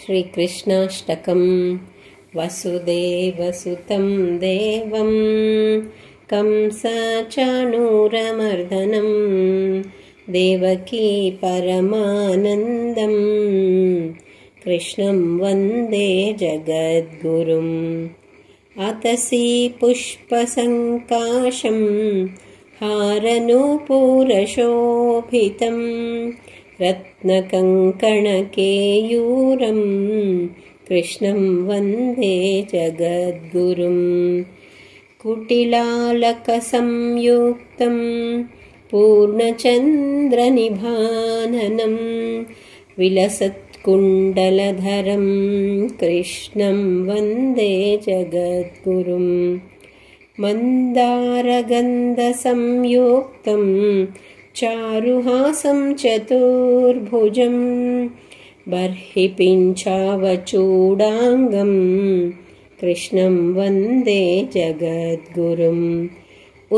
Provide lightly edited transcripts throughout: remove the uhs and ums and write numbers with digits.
श्रीकृष्णाष्टकं वसुदेवसुतं देवं कंसचाणूरमर्दनं देवकी परमानन्दं कृष्णं वन्दे जगद्गुरुम् अतसी पुष्पसङ्काशं हारनूपुरशोभितं रत्नकङ्कणकेयूरं कृष्णं वन्दे जगद्गुरुम् कुटिलालकसंयुक्तं पूर्णचन्द्रनिभाननं विलसत्कुण्डलधरं कृष्णं वन्दे जगद्गुरुम् मन्दारगन्धसंयुक्तं चारुहासं चतुर्भुजं बर्हिपिञ्चावचूडाङ्गं कृष्णं वन्दे जगद्गुरुम्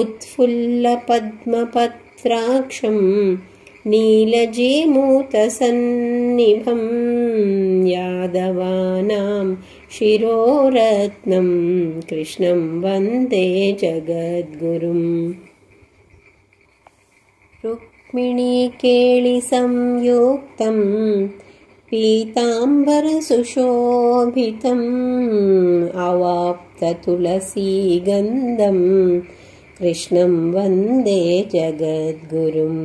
उत्फुल्लपद्मपत्राक्षं नीलजीमूतसन्निभं यादवानां शिरोरत्नं कृष्णं वन्दे जगद्गुरुम् रुक्मिणीकेलिसंयुक्तं पीताम्बरसुशोभितम् अवाप्ततुलसीगन्धं कृष्णं वन्दे जगद्गुरुम्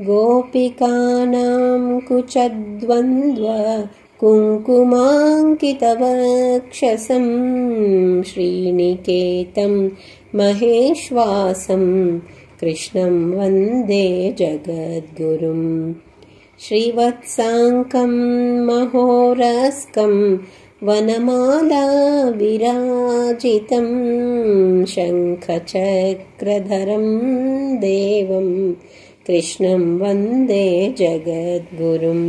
गोपिकानां कुचद्वन्द्व कुङ्कुमाङ्कितवक्षसं श्रीनिकेतं महेश्वासं कृष्णं वन्दे जगद्गुरुम् श्रीवत्साङ्कं महोरस्कं वनमाला विराजितं शङ्खचक्रधरं देवं कृष्णं वन्दे जगद्गुरुम्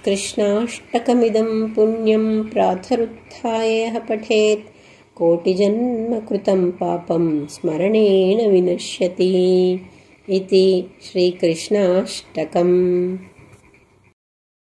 कृष्णाष्टकमिदं पुण्यं प्रातरुत्थाय यः पठेत् कोटिजन्मकृतं पापं स्मरणेन विनश्यति इति श्रीकृष्णाष्टकम्।